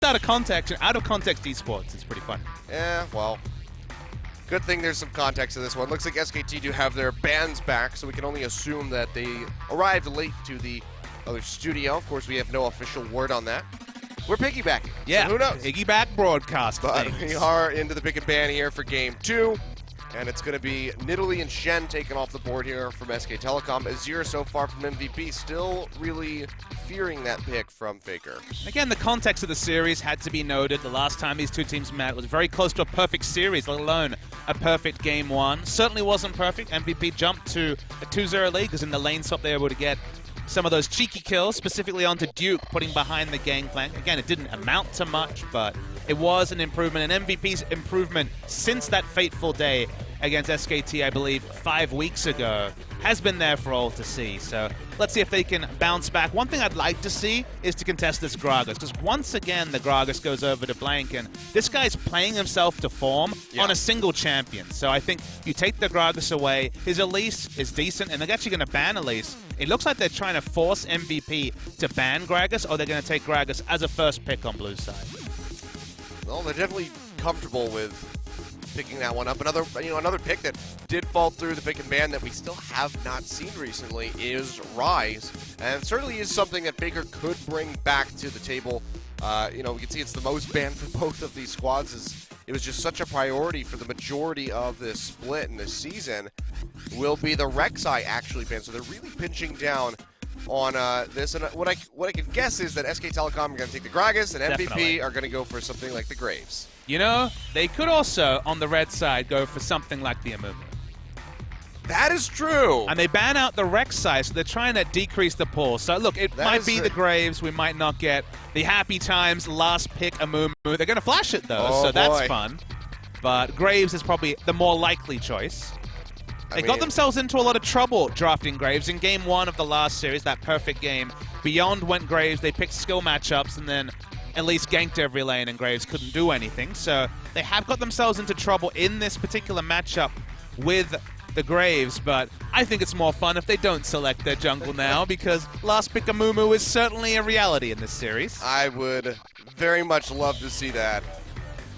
out of context, and out of context eSports is pretty fun. Yeah, well, good thing there's some context to this one. Looks like SKT do have their bands back, so we can only assume that they arrived late to the other studio. Of course, we have no official word on that. We're piggybacking. Yeah, so who knows? Piggyback broadcast. But we are into the pick and ban here for game 2. And it's going to be Nidalee and Shen taking off the board here from SK Telecom. Azir so far from MVP, still really fearing that pick from Faker. Again, the context of the series had to be noted. The last time these two teams met was very close to a perfect series, let alone a perfect game 1. Certainly wasn't perfect. MVP jumped to a 2-0 lead because in the lane swap they were able to get some of those cheeky kills, specifically onto Duke, putting behind the gangplank. Again, it didn't amount to much, but it was an improvement, and MVP's improvement since that fateful day against SKT, I believe, 5 weeks ago, has been there for all to see. So let's see if they can bounce back. One thing I'd like to see is to contest this Gragas, because once again the Gragas goes over to Blank, and this guy's playing himself to form on a single champion. So I think you take the Gragas away, his Elise is decent, and they're actually going to ban Elise. It looks like they're trying to force MVP to ban Gragas, or they're going to take Gragas as a first pick on blue side. Well, they're definitely comfortable with picking that one up. Another pick that did fall through the pick and ban that we still have not seen recently is Rise, and certainly is something that Faker could bring back to the table. We can see it's the most banned for both of these squads, as it was just such a priority for the majority of this split in this season. Will be the Rek'Sai actually banned, so they're really pinching down on this. And what I can guess is that SK Telecom are going to take the Gragas, and MVP Definitely are going to go for something like the Graves. You know, they could also, on the red side, go for something like the Amumu. That is true. And they ban out the Rek'Sai, so they're trying to decrease the pool. So look, it might be the Graves. We might not get the Happy Times last pick Amumu. They're going to flash it, though, so that's fun. But Graves is probably the more likely choice. They got themselves into a lot of trouble drafting Graves. In game 1 of the last series, that perfect game, Beyond went Graves. They picked skill matchups, and then at least ganked every lane, and Graves couldn't do anything. So they have got themselves into trouble in this particular matchup with the Graves, but I think it's more fun if they don't select their jungle now, because last pick Amumu is certainly a reality in this series. I would very much love to see that.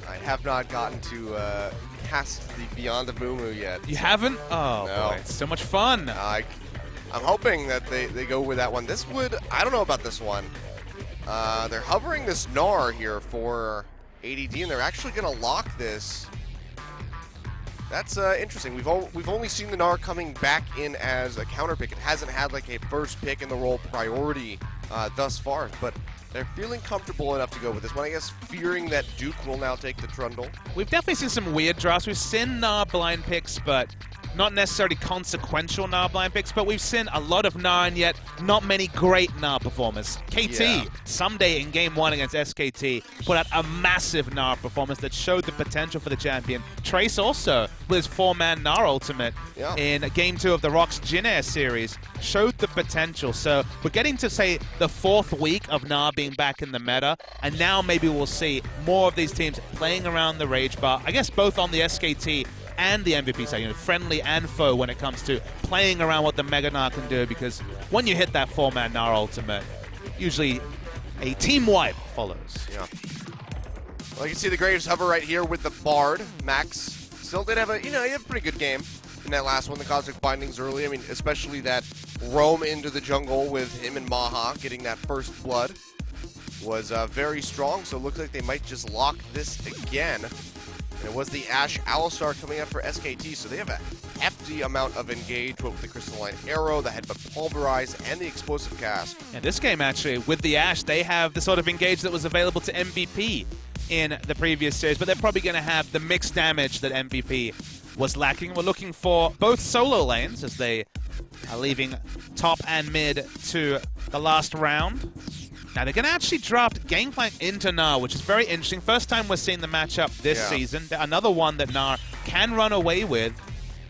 I have not gotten to cast the Beyond Amumu yet. You haven't? Oh, no. Boy, it's so much fun. I'm hoping that they go with that one. This would, I don't know about this one. They're hovering this Gnar here for ADD, and they're actually going to lock this. That's interesting. We've only seen the Gnar coming back in as a counter pick. It hasn't had like a first pick in the role priority thus far, but they're feeling comfortable enough to go with this one. I guess fearing that Duke will now take the Trundle. We've definitely seen some weird drafts. We've seen Gnar blind picks, but not necessarily consequential Gnar blind picks, but we've seen a lot of Gnar, and yet not many great Gnar performers. KT, someday in game 1 against SKT, put out a massive Gnar performance that showed the potential for the champion. Trace also, with his 4-man Gnar ultimate in game 2 of the Rox Jin Air series, showed the potential. So we're getting to, say, the 4th week of Gnar being back in the meta, and now maybe we'll see more of these teams playing around the Rage Bar, I guess both on the SKT and the MVP side, friendly and foe when it comes to playing around what the Mega Gnar can do, because when you hit that 4-man Gnar ultimate, usually a team wipe follows. Yeah. Well, you can see the Graves hover right here with the Bard. Max still did have he had a pretty good game in that last one, the Cosmic Bindings early. I mean, especially that roam into the jungle with him and Maha getting that first blood was very strong, so it looks like they might just lock this again. And it was the Ashe Alistar coming out for SKT, so they have a hefty amount of engage, both with the Crystalline Arrow, the Headbutt Pulverize, and the Explosive Cast. And this game, actually, with the Ashe, they have the sort of engage that was available to MVP in the previous series, but they're probably going to have the mixed damage that MVP was lacking. We're looking for both solo lanes, as they are leaving top and mid to the last round. Now, they're going to actually draft Gangplank into Gnar, which is very interesting. First time we're seeing the matchup this season. Another one that Gnar can run away with.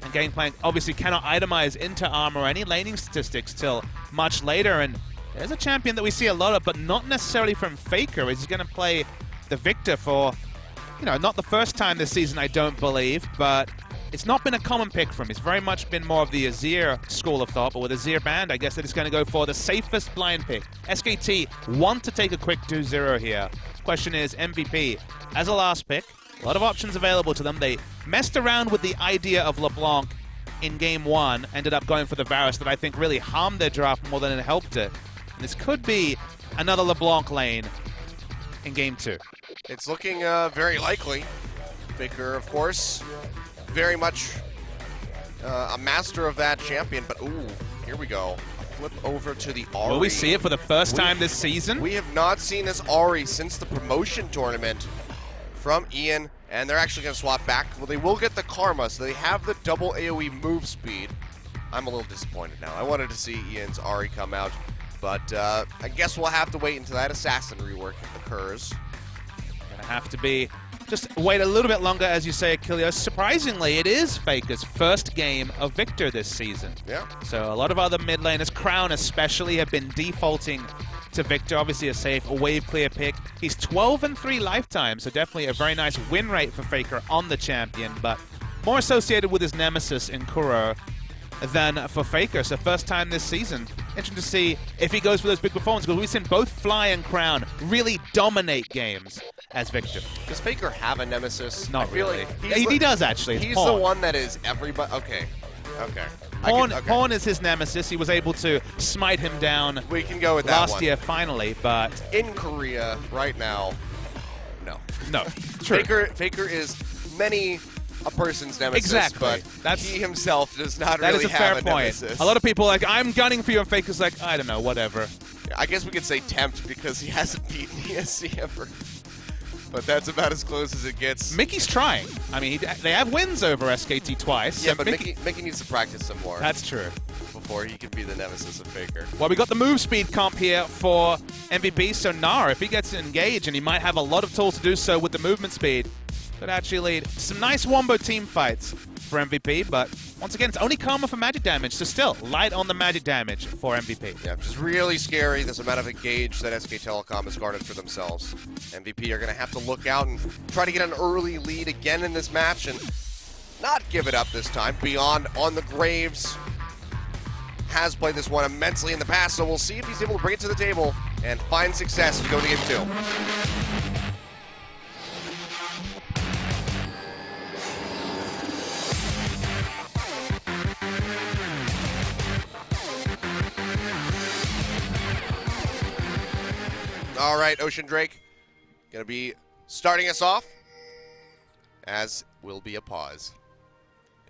And Gangplank obviously cannot itemize into armor or any laning statistics till much later. And there's a champion that we see a lot of, but not necessarily from Faker. He's going to play the Victor for, not the first time this season, I don't believe, but it's not been a common pick from him. It's very much been more of the Azir school of thought, but with Azir banned, I guess they're just going to go for the safest blind pick. SKT want to take a quick 2-0 here. question is MVP. As a last pick, a lot of options available to them. They messed around with the idea of LeBlanc in Game 1, ended up going for the Varus that I think really harmed their draft more than it helped it. And this could be another LeBlanc lane in Game 2. It's looking very likely. Faker, of course, very much a master of that champion, but ooh, here we go. A flip over to the Ahri. Will we see it for the first time this season? We have not seen this Ahri since the promotion tournament from Ian, and they're actually going to swap back. Well, they will get the Karma, so they have the double AoE move speed. I'm a little disappointed now. I wanted to see Ian's Ahri come out, but I guess we'll have to wait until that Assassin rework occurs. Gonna have to be just wait a little bit longer, as you say, Achilles. Surprisingly, it is Faker's first game of Victor this season. Yeah. So a lot of other mid laners, Crown especially, have been defaulting to Victor. Obviously a safe, a wave clear pick. He's 12-3 lifetime, so definitely a very nice win rate for Faker on the champion, but more associated with his nemesis in Kuro than for Faker. So first time this season. Interesting to see if he goes for those big performances, because we've seen both Fly and Crown really dominate games as Victor. Does Faker have a nemesis? Not really. Like He does actually. It's He's Pawn. the one that is everybody. Okay. Okay. Pawn is his nemesis. He was able to smite him down We can go with that last one. year finally, but In Korea right now, no. no. True. Faker is many a person's nemesis, Exactly. but he himself does not That really is a have fair a point. nemesis. A lot of people are like, I'm gunning for you, and Faker's like, I don't know, whatever. I guess we could say tempt because he hasn't beaten ESC ever. But that's about as close as it gets. Mickey's trying. I mean, they have wins over SKT twice. Yeah, so but Mickey needs to practice some more That's true. before he can be the nemesis of Faker. Well, we got the move speed comp here for MVP, so Nara, if he gets engaged, and he might have a lot of tools to do so with the movement speed, could actually lead some nice wombo team fights for MVP, but once again, it's only Karma for magic damage, so still, light on the magic damage for MVP. Yeah, just really scary, this amount of engage that SK Telecom has garnered for themselves. MVP are going to have to look out and try to get an early lead again in this match and not give it up this time. Beyond on the Graves has played this one immensely in the past, so we'll see if he's able to bring it to the table and find success to go to Game 2. All right, Ocean Drake, gonna be starting us off, as will be a pause.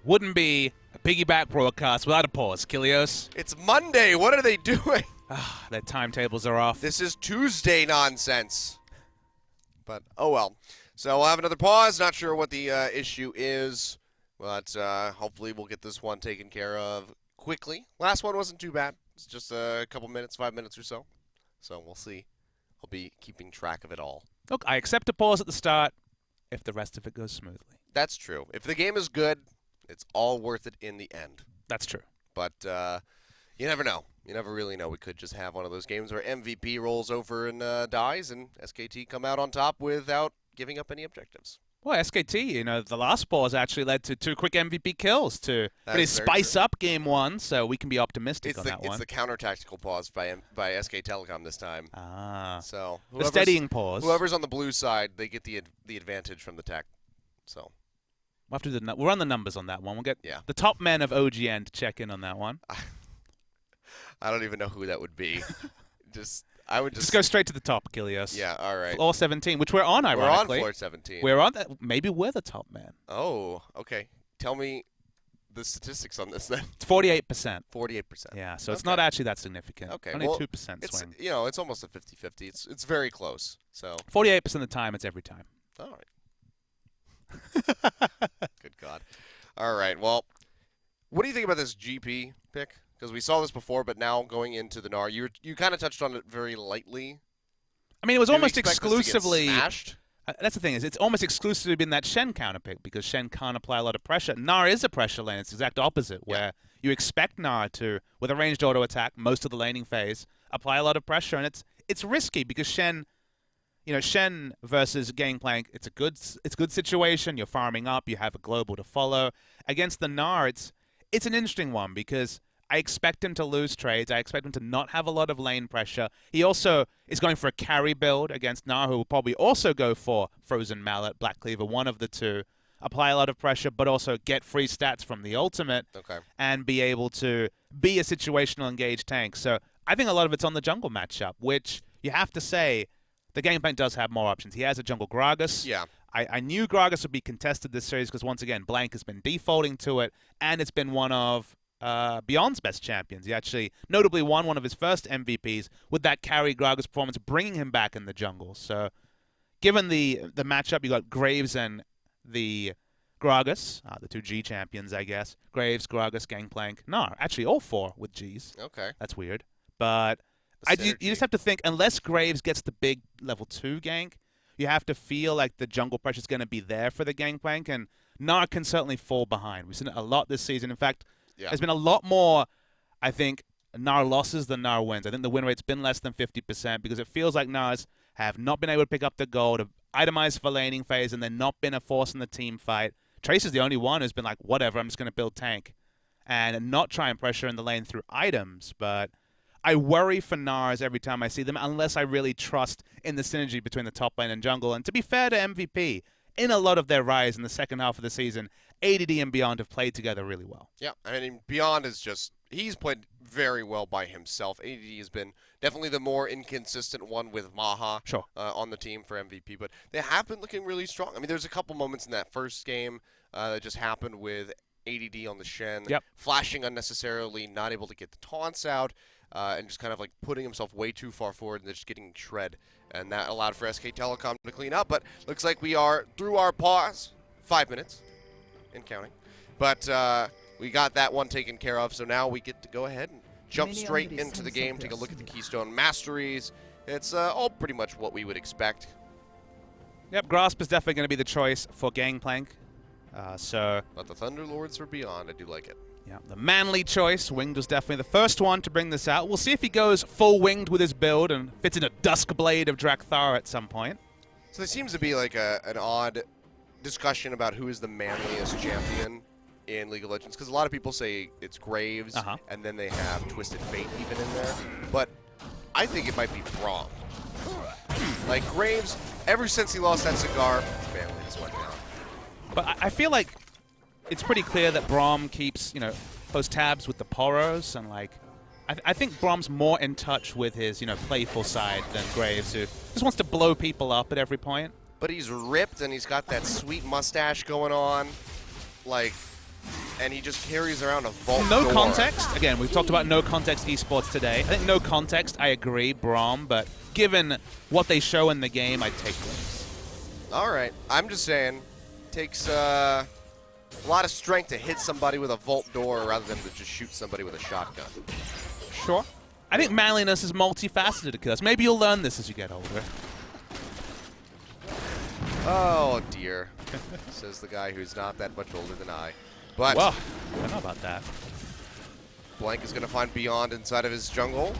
Wouldn't be a piggyback broadcast without a pause, Kilios. It's Monday, what are they doing? Their timetables are off. This is Tuesday nonsense. But, oh well. So we'll have another pause, not sure what the issue is, but hopefully we'll get this one taken care of quickly. Last one wasn't too bad, it's just a couple minutes, 5 minutes or so. So we'll see. I'll be keeping track of it all. Look, I accept a pause at the start if the rest of it goes smoothly. That's true. If the game is good, it's all worth it in the end. That's true. But you never know. You never really know. We could just have one of those games where MVP rolls over and dies, and SKT come out on top without giving up any objectives. Well, SKT, you know, the last pause actually led to 2 quick MVP kills to really spice up Game 1, so we can be optimistic on that one. It's the counter-tactical pause by SK Telecom this time. Ah. So The steadying pause. Whoever's on the blue side, they get the advantage from the tech. So we'll have to do we'll run the numbers on that one. We'll get the top men of OGN to check in on that one. I don't even know who that would be. I would just go straight to the top, Kilios. Yeah, all right. Floor 17, which we're on, ironically. We're on floor 17. We're on that. Maybe we're the top man. Oh, okay. Tell me the statistics on this then. It's 48%. 48%. Yeah, so it's not actually that significant. Okay. Only 2% swing. You know, it's almost a 50-50. It's very close. So 48% of the time, it's every time. All right. Good God. All right. Well, what do you think about this GP pick? Because we saw this before, but now going into the NAR, you kind of touched on it very lightly. I mean, it was almost exclusively. Smashed? That's the thing, is it's almost exclusively been that Shen counter pick, because Shen can't apply a lot of pressure. NAR is a pressure lane. It's the exact opposite, where you expect NAR to, with a ranged auto attack, most of the laning phase, apply a lot of pressure, and it's risky because Shen, you know, Shen versus Gangplank, it's a good situation. You're farming up. You have a global to follow. Against the NAR, it's an interesting one because I expect him to lose trades. I expect him to not have a lot of lane pressure. He also is going for a carry build against Gnar, who will probably also go for Frozen Mallet, Black Cleaver, one of the two. Apply a lot of pressure, but also get free stats from the ultimate and be able to be a situational engaged tank. So I think a lot of it's on the jungle matchup, which you have to say the game plan does have more options. He has a jungle Gragas. Yeah. I knew Gragas would be contested this series because, once again, Blank has been defaulting to it, and it's been one of Beyond's best champions. He actually notably won one of his first MVPs with that carry Gragas performance, bringing him back in the jungle. So given the matchup, you got Graves and the Gragas, the two G champions, I guess. Graves, Gragas, Gangplank. No, actually all four with Gs. Okay. That's weird. But you just have to think, unless Graves gets the big level 2 gank, you have to feel like the jungle pressure is going to be there for the Gangplank, and Gnar can certainly fall behind. We've seen it a lot this season. In fact, there's been a lot more, I think, Gnar losses than Gnar wins. I think the win rate's been less than 50% because it feels like Gnars have not been able to pick up the gold, have itemized for laning phase, and then not been a force in the team fight. Trace is the only one who's been like, whatever, I'm just going to build tank and not try and pressure in the lane through items. But I worry for Gnars every time I see them, unless I really trust in the synergy between the top lane and jungle. And to be fair to MVP, in a lot of their rise in the second half of the season, ADD and Beyond have played together really well. Yeah, I mean, Beyond is just, he's played very well by himself. ADD has been definitely the more inconsistent one with Maha on the team for MVP, but they have been looking really strong. I mean, there's a couple moments in that first game that just happened with ADD on the Shen, flashing unnecessarily, not able to get the taunts out, and just kind of like putting himself way too far forward and just getting shred. And that allowed for SK Telecom to clean up, but looks like we are through our pause. 5 minutes and counting. But we got that one taken care of, so now we get to go ahead and jump straight into the game, take a look at the Keystone Masteries. It's all pretty much what we would expect. Yep, Grasp is definitely going to be the choice for Gangplank. But the Thunderlords for Beyond, I do like it. Yeah, the manly choice. Winged was definitely the first one to bring this out. We'll see if he goes full Winged with his build and fits in a Duskblade of Drakthar at some point. So there seems to be like an odd discussion about who is the manliest champion in League of Legends, because a lot of people say it's Graves, and then they have Twisted Fate even in there. But I think it might be Braum. Like Graves, ever since he lost that cigar, his manly has went down. But I feel like it's pretty clear that Braum keeps, close tabs with the Poros, and like, I think Braum's more in touch with his, playful side than Graves, who just wants to blow people up at every point. But he's ripped, and he's got that sweet mustache going on, like, and he just carries around a vault door. Context. Again, we've talked about no context esports today. I think no context, I agree, Braum, but given what they show in the game, I'd take Graves. All right. I'm just saying, takes a lot of strength to hit somebody with a vault door rather than to just shoot somebody with a shotgun. Sure. I think manliness is multifaceted, Akils. Maybe you'll learn this as you get older. Oh, dear, says the guy who's not that much older than I. But well, I don't know about that. Blank is going to find Beyond inside of his jungle.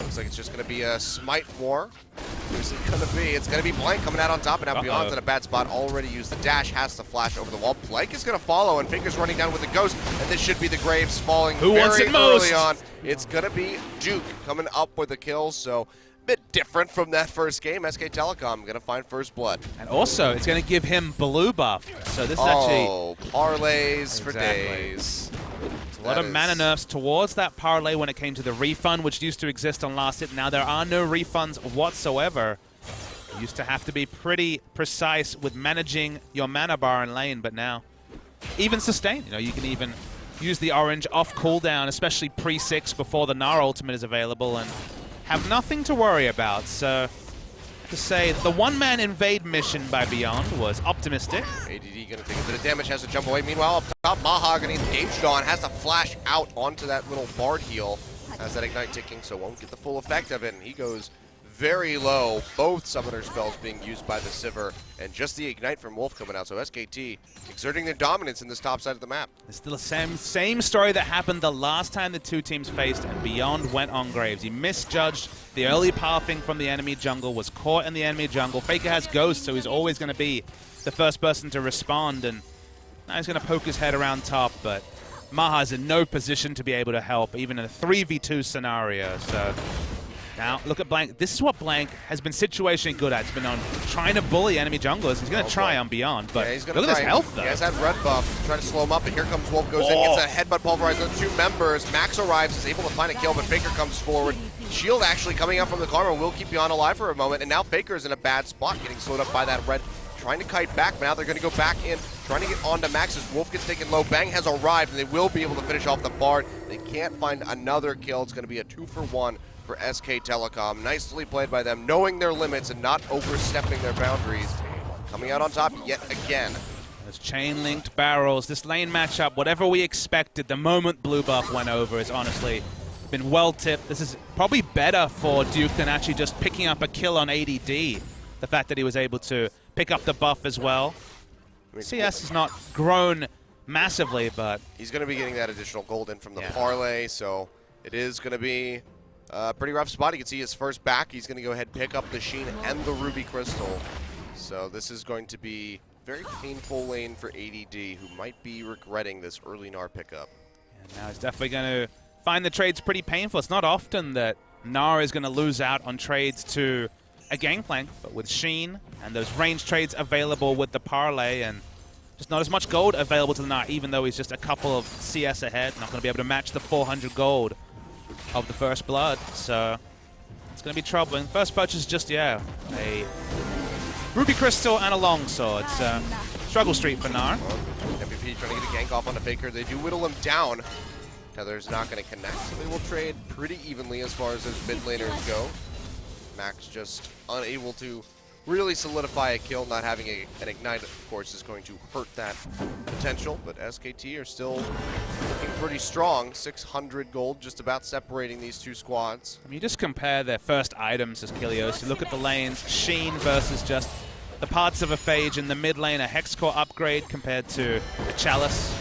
Looks like it's just going to be a smite war. Who's it going to be? It's going to be Blank coming out on top, and now Beyond's in a bad spot. Already used the dash, has to flash over the wall. Blank is going to follow, and Finger's running down with the Ghost, and this should be the Graves falling very early on. It's going to be Duke coming up with a kill, so a bit different from that first game. SK Telecom going to find first blood. And also, it's going to give him blue buff. So this is actually... Oh, parlays for days. A lot of mana nerfs towards that parlay when it came to the refund, which used to exist on Last Hit. Now there are no refunds whatsoever. You used to have to be pretty precise with managing your mana bar in lane, but now even sustain. You can even use the orange off cooldown, especially pre-6 before the Gnar ultimate is available, and have nothing to worry about. So to say the one-man invade mission by Beyond was optimistic. ADD going to take a bit of damage, has to jump away. Meanwhile, up top, Maha getting engaged on, has to flash out onto that little bard heal. Has that ignite ticking, so won't get the full effect of it, and he goes very low. Both summoner spells being used by the Sivir, and just the ignite from Wolf coming out. So SKT exerting their dominance in this top side of the map. It's still the same story that happened the last time the two teams faced, and Beyond went on Graves. He misjudged the early pathing from the enemy jungle, was caught in the enemy jungle. Faker has Ghost, so he's always going to be the first person to respond, and now he's going to poke his head around top, but Maha's in no position to be able to help, even in a 3v2 scenario. So now look at Blank. This is what Blank has been situationally good at. He's been on trying to bully enemy junglers. He's going to try on Beyond, but he's look at his health though. He has that red buff, trying to slow him up, and here comes Wolf, goes in, gets a headbutt pulverized on 2 members. Max arrives, is able to find a kill, but Faker comes forward. Shield actually coming out from the Karma will keep Beyond alive for a moment, and now Faker's in a bad spot, getting slowed up by that red, trying to kite back, but now they're going to go back in, trying to get onto Max as Wolf gets taken low. Bang has arrived, and they will be able to finish off the Bard. They can't find another kill. It's going to be a 2-for-1 for SK Telecom. Nicely played by them, knowing their limits and not overstepping their boundaries. Coming out on top yet again. Those chain-linked barrels, this lane matchup, whatever we expected, the moment blue buff went over is honestly been well tipped. This is probably better for Duke than actually just picking up a kill on ADD. The fact that he was able to pick up the buff as well. CS has not grown massively, but he's going to be getting that additional gold in from the parlay, so it is going to be a pretty rough spot. You can see his first back. He's going to go ahead and pick up the Sheen and the Ruby Crystal. So this is going to be very painful lane for ADD, who might be regretting this early Gnar pickup. And now he's definitely going to find the trades pretty painful. It's not often that Gnar is going to lose out on trades to a Gangplank, but with Sheen and those range trades available with the parlay and just not as much gold available to the Gnar, even though he's just a couple of CS ahead, not going to be able to match the 400 gold of the First Blood. So it's going to be troubling. First purchase just, a Ruby Crystal and a Longsword. So struggle street for Gnar. MVP trying to get a gank off on the Faker. They do whittle him down. Tether's not going to connect, so they will trade pretty evenly as far as those mid laners go. Max just unable to really solidify a kill. Not having an Ignite, of course, is going to hurt that potential, but SKT are still looking pretty strong. 600 gold, just about separating these two squads. I mean, you just compare their first items as Kilios. You look at the lanes, Sheen versus just the parts of a Phage in the mid lane, a Hex Core upgrade compared to a Chalice.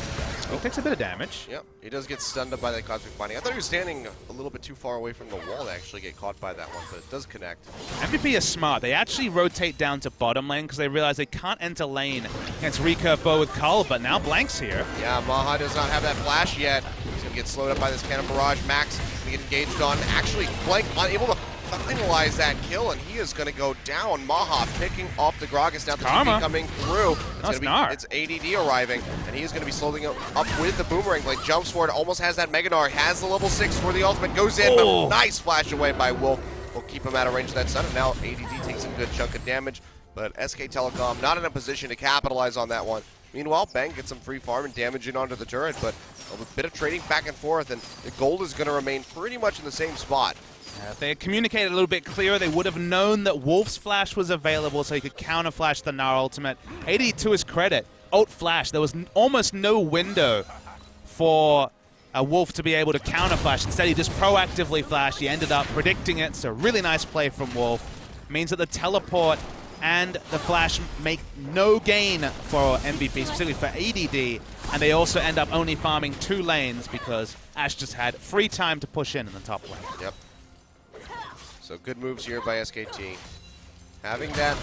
He takes a bit of damage. Yep, he does get stunned up by that Cosmic Binding. I thought he was standing a little bit too far away from the wall to actually get caught by that one, but it does connect. MVP is smart. They actually rotate down to bottom lane because they realize they can't enter lane against Recurve Bow with Cull, but now Blank's here. Yeah, Maha does not have that flash yet. He's going to get slowed up by this Cannon Barrage. Max going to get engaged on. Actually, Blank unable to finalize that kill, and he is going to go down. Maha picking off the Gragas. Now the TP coming through. It's ADD arriving, and he is going to be slowing up with the Boomerang Blade. Jumps forward, almost has that Mega Gnar, has the level 6 for the ultimate, goes in, but nice flash away by Wolf. Will keep him out of range of that stun, and now ADD takes a good chunk of damage, but SK Telecom not in a position to capitalize on that one. Meanwhile, Bang gets some free farm and damaging onto the turret, but a bit of trading back and forth, and the gold is going to remain pretty much in the same spot. If they had communicated a little bit clearer, they would have known that Wolf's flash was available so he could counter flash the Gnar ultimate. AD to his credit, ult flash. There was almost no window for a Wolf to be able to counter flash. Instead, he just proactively flashed. He ended up predicting it, so really nice play from Wolf. Means that the teleport and the flash make no gain for MVP, specifically for ADD, and they also end up only farming 2 lanes because Ash just had free time to push in the top lane. Yep. So good moves here by SKT. Having that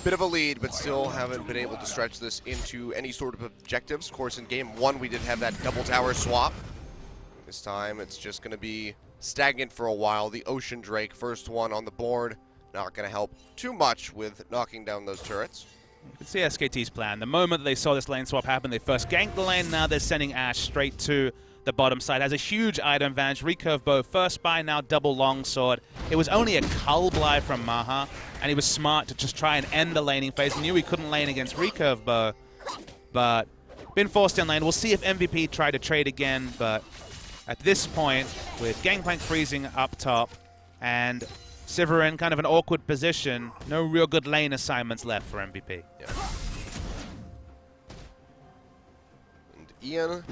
bit of a lead, but still haven't been able to stretch this into any sort of objectives. Of course, in game 1, we did have that double tower swap. This time, it's just going to be stagnant for a while. The Ocean Drake, first one on the board, not going to help too much with knocking down those turrets. You can see SKT's plan. The moment that they saw this lane swap happen, they first ganked the lane. Now they're sending Ash straight to the bottom side. Has a huge item advantage. Recurve Bow, first buy, now double longsword. It was only a Cull Bly from Maha, and he was smart to just try and end the laning phase. He knew he couldn't lane against Recurve Bow, but been forced in lane. We'll see if MVP try to trade again, but at this point, with Gangplank freezing up top and Sivir in kind of an awkward position, no real good lane assignments left for MVP. Yeah. And Ian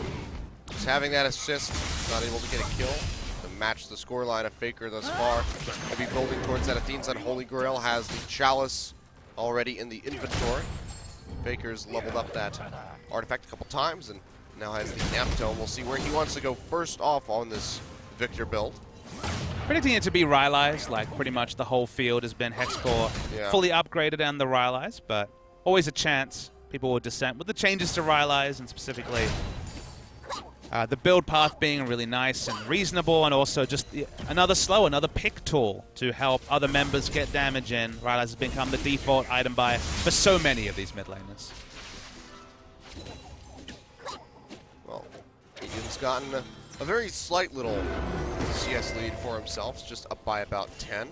just having that assist, not able to get a kill to match the scoreline of Faker thus far. Going to be building towards that. Athene's Unholy Grail has the Chalice already in the inventory. Faker's leveled up that artifact a couple times and now has the Amptome. We'll see where he wants to go first off on this Victor build. Predicting it to be Rylai's, like pretty much the whole field has been Hex Core fully upgraded and the Rylai's, but always a chance people will dissent with the changes to Rylai's and specifically The build path being really nice and reasonable, and also just another pick tool to help other members get damage in, right, as it's become the default item buy for so many of these mid laners. Well, Egan's gotten a very slight little CS lead for himself, just up by about 10.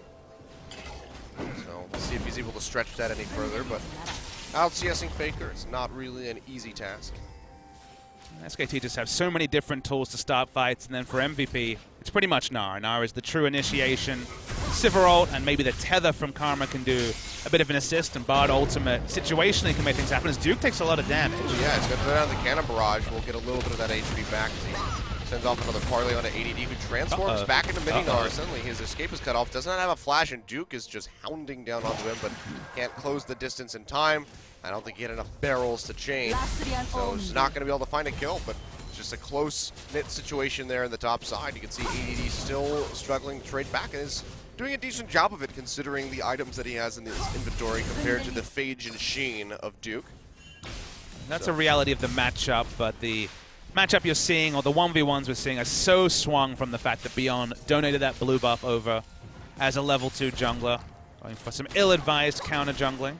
So we'll see if he's able to stretch that any further, but out-CSing Faker is not really an easy task. SKT just have so many different tools to start fights, and then for MVP, it's pretty much Nara. Nara is the true initiation. Sivir ult and maybe the tether from Karma can do a bit of an assist, and Bard ultimate situationally can make things happen as Duke takes a lot of damage. Yeah, he's going to throw down the cannon barrage. We'll get a little bit of that HP back as he sends off another parlay on to ADD, who transforms back into Mini-Nara. Suddenly his escape is cut off. Does not have a flash, and Duke is just hounding down onto him, but can't close the distance in time. I don't think he had enough barrels to change, so he's not going to be able to find a kill, but just a close-knit situation there in the top side. You can see ADD still struggling to trade back and is doing a decent job of it considering the items that he has in his inventory compared to the Phage and Sheen of Duke. That's a reality of the matchup, but the matchup you're seeing, or the 1v1s we're seeing, are so swung from the fact that Beyond donated that blue buff over as a level 2 jungler, going for some ill-advised counter jungling.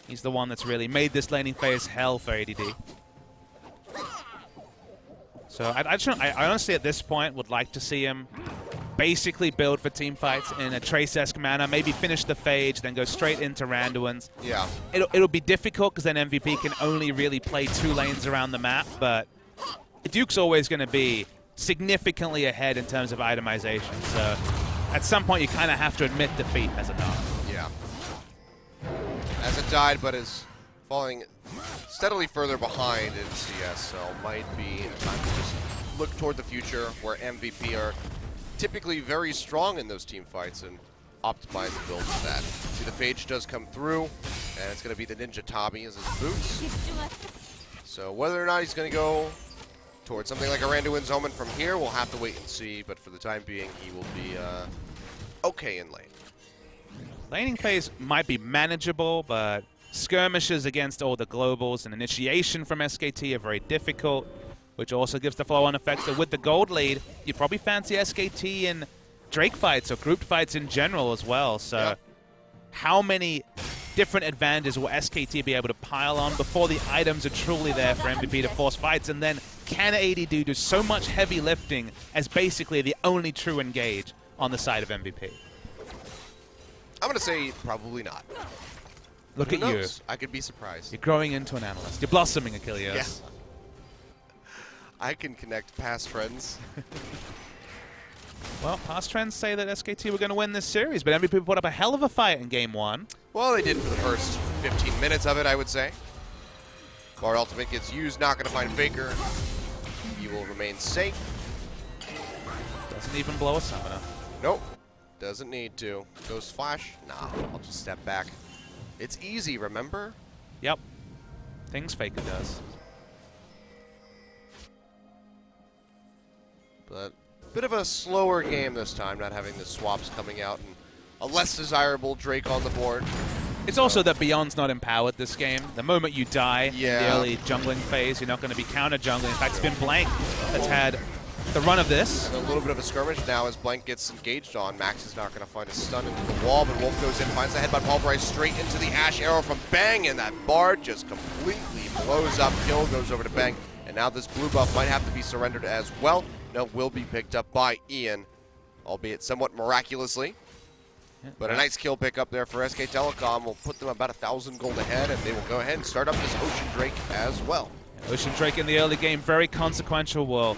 He's the one that's really made this laning phase hell for ADD. So I honestly at this point would like to see him basically build for team fights in a Trace-esque manner, maybe finish the Phage, then go straight into Randuin's. Yeah. It'll be difficult because then MVP can only really play 2 lanes around the map, but Duke's always going to be significantly ahead in terms of itemization. So at some point you kind of have to admit defeat as a Nara. Yeah. Hasn't died, but is falling steadily further behind in CS, so might be time to just look toward the future where MVP are typically very strong in those team fights and optimize the build for that. See, the Phage does come through, and it's going to be the Ninja Tabi as his boots. So whether or not he's going to go towards something like a Randuin's Omen from here, we'll have to wait and see, but for the time being, he will be okay in lane. Laning phase might be manageable, but skirmishes against all the globals and initiation from SKT are very difficult, which also gives the flow-on effect. So with the gold lead, you'd probably fancy SKT in Drake fights or grouped fights in general as well. So how many different advantages will SKT be able to pile on before the items are truly there for MVP to force fights? And then can AD do so much heavy lifting as basically the only true engage on the side of MVP? I'm going to say probably not. Look at you. I could be surprised. You're growing into an analyst. You're blossoming, Achilles. Yes. I can connect past friends. Well, past trends say that SKT were going to win this series, but MVP put up a hell of a fight in Game 1. Well, they did for the first 15 minutes of it, I would say. Bard ultimate gets used, not going to find Faker. He will remain safe. Doesn't even blow a summoner. Nope. Doesn't need to. Ghost Flash? Nah, I'll just step back. It's easy, remember? Yep. Things Faker does. But a bit of a slower game this time, not having the swaps coming out and a less desirable Drake on the board. It's also that Beyond's not empowered this game. The moment you die in the early jungling phase, you're not going to be counter-jungling. In fact, it's been Blank that's had the run of this. And a little bit of a skirmish now as Blank gets engaged on. Max is not going to find a stun into the wall, but Wolf goes in, finds the headbutt pulverized straight into the Ash arrow from Bang, and that Bard just completely blows up. Kill goes over to Bang, and now this blue buff might have to be surrendered as well. No, will be picked up by Ian, albeit somewhat miraculously. But a nice kill pickup there for SK Telecom will put them about 1,000 gold ahead, and they will go ahead and start up this Ocean Drake as well. Ocean Drake in the early game, very consequential, will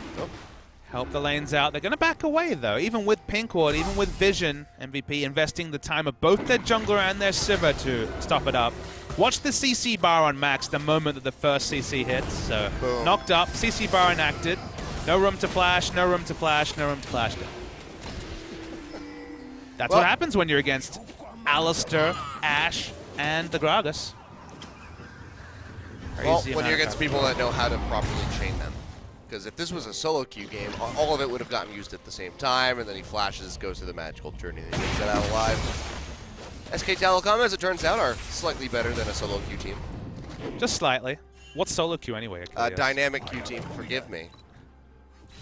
help the lanes out. They're going to back away, though, even with Pink Ward, even with Vision. MVP investing the time of both their jungler and their Sivir to stop it up. Watch the CC bar on Max the moment that the first CC hits. So boom. Knocked up, CC bar enacted. No room to flash, no room to flash, no room to flash. That's what happens when you're against Alistair, Ashe, and the Gragas. Well, when you're against people that know how to properly chain them. Because if this was a solo queue game, all of it would have gotten used at the same time, and then he flashes, goes through the magical journey, and he gets that out alive. SK Telecom, as it turns out, are slightly better than a solo queue team. Just slightly. What's solo queue anyway? Dynamic queue team, forgive me.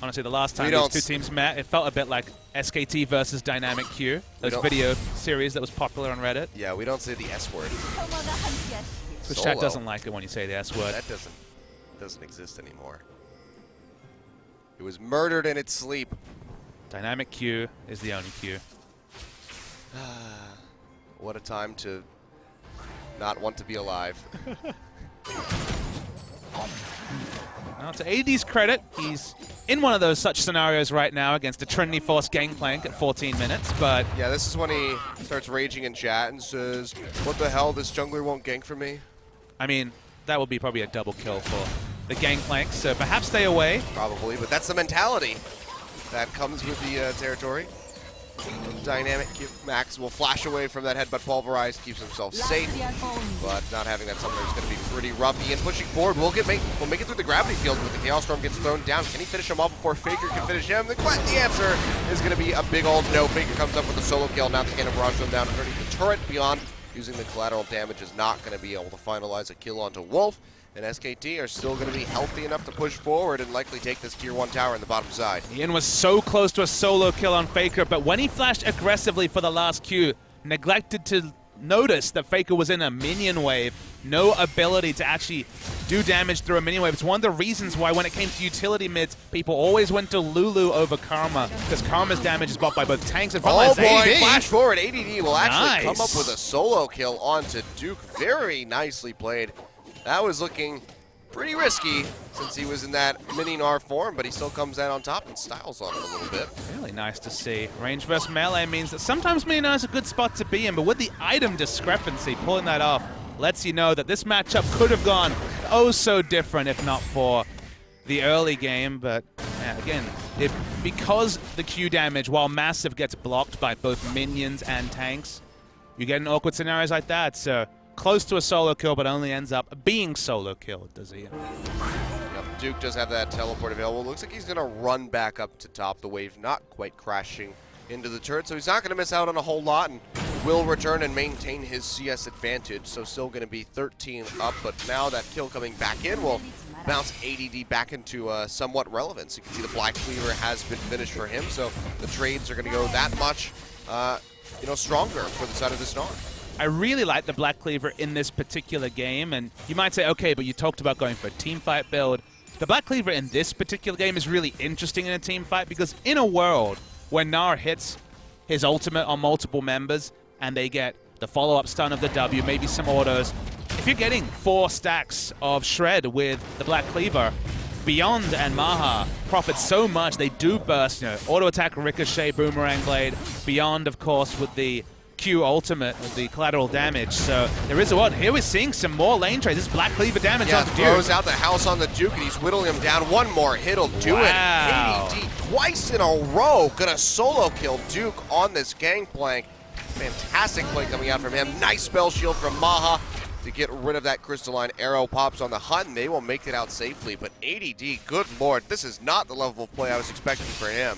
Honestly, the last time these two teams met, it felt a bit like SKT versus Dynamic Q, those video series that was popular on Reddit. Yeah, we don't say the S word. Which chat doesn't like it when you say the S word. That doesn't exist anymore. It was murdered in its sleep. Dynamic Q is the only Q. What a time to not want to be alive. Now, to AD's credit, he's in one of those such scenarios right now against a Trinity Force Gangplank at 14 minutes, but... Yeah, this is when he starts raging in chat and says, what the hell, this jungler won't gank for me? I mean, that would be probably a double kill for the Gangplank, so perhaps stay away. Probably, but that's the mentality that comes with the territory. Dynamic Max will flash away from that headbutt pulverize, keeps himself safe, but not having that summoner is going to be pretty rough. Ian pushing forward, will make it through the gravity field, but the Chaos Storm gets thrown down. Can he finish him off before Faker can finish him? The answer is going to be a big old no. Faker comes up with a solo kill. Now the Cannon Barrage them down underneath the turret. Beyond using the collateral damage is not going to be able to finalize a kill onto Wolf. And SKT are still going to be healthy enough to push forward and likely take this tier 1 tower in the bottom side. Ian was so close to a solo kill on Faker, but when he flashed aggressively for the last Q, neglected to notice that Faker was in a minion wave. No ability to actually do damage through a minion wave. It's one of the reasons why when it came to utility mids, people always went to Lulu over Karma, because Karma's damage is blocked by both tanks and frontline. Oh boy, flash forward. ADD will actually come up with a solo kill onto Duke. Very nicely played. That was looking pretty risky since he was in that mini-Gnar form, but he still comes out on top and styles on him a little bit. Really nice to see. Range versus melee means that sometimes mini-Gnar is a good spot to be in, but with the item discrepancy, pulling that off lets you know that this matchup could have gone oh so different if not for the early game. But yeah, again, because the Q damage, while massive, gets blocked by both minions and tanks, you get in awkward scenarios like that. So close to a solo kill, but only ends up being solo killed, does he? Yep, Duke does have that teleport available. Looks like he's going to run back up to top. The wave not quite crashing into the turret, so he's not going to miss out on a whole lot and will return and maintain his CS advantage. So still going to be 13 up, but now that kill coming back in will bounce ADD back into somewhat relevance. You can see the Black Cleaver has been finished for him, so the trades are going to go that much stronger for the side of this Gnar. I really like the Black Cleaver in this particular game, and you might say, okay, but you talked about going for a team fight build. The Black Cleaver in this particular game is really interesting in a team fight because in a world where Gnar hits his ultimate on multiple members and they get the follow-up stun of the W, maybe some autos, if you're getting 4 stacks of Shred with the Black Cleaver, Beyond and Maha profit so much. They do burst, auto attack, ricochet, boomerang blade. Beyond, of course, with the Q ultimate with the collateral damage. So there is a one. Here we're seeing some more lane trades. This is Black Cleaver damage on the Duke. Throws out the house on the Duke and he's whittling him down. One more hit'll do it. ADD twice in a row. Gonna solo kill Duke on this Gangplank. Fantastic play coming out from him. Nice spell shield from Maha to get rid of that crystalline arrow. Pops on the Hunt and they will make it out safely. But ADD, good lord, this is not the level of play I was expecting for him.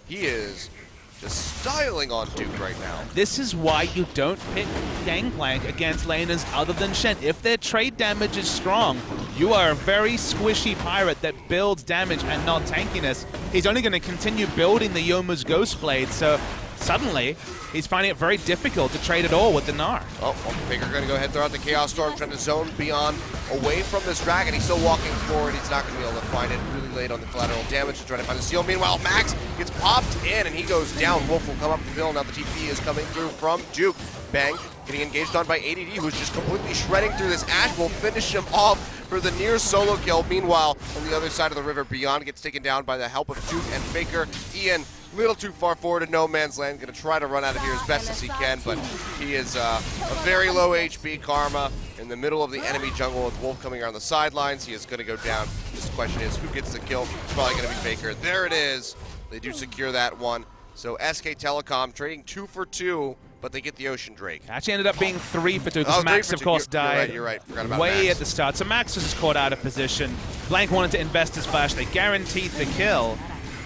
He is just styling on Duke right now. This is why you don't pick Gangplank against laners other than Shen. If their trade damage is strong, you are a very squishy pirate that builds damage and not tankiness. He's only going to continue building the Yomu's Ghost Blade, so suddenly he's finding it very difficult to trade at all with the Gnar. Oh, Faker going to go ahead and throw out the Chaos Storm, trying to zone Beyond away from this dragon. He's still walking forward. He's not going to be able to find it. Really late on the collateral damage to try to find the seal. Meanwhile, Max gets popped in and he goes down. Wolf will come up the hill. Now the TP is coming through from Duke. Bang, getting engaged on by ADD, who's just completely shredding through this Ashe. Will finish him off for the near solo kill. Meanwhile, on the other side of the river, Beyond gets taken down by the help of Duke and Faker. Ian, a little too far forward in no man's land, going to try to run out of here as best as he can, but he is a very low HP Karma in the middle of the enemy jungle with Wolf coming around the sidelines. He is going to go down. Just the question is, who gets the kill? It's probably going to be Faker. There it is. They do secure that one. So SK Telecom trading 2 for 2, but they get the Ocean Drake. Actually ended up being 3 for 2 because Max, of course, died You're right. Forgot about way Max. at the start. So Max was just caught out of position. Blank wanted to invest his flash. They guaranteed the kill.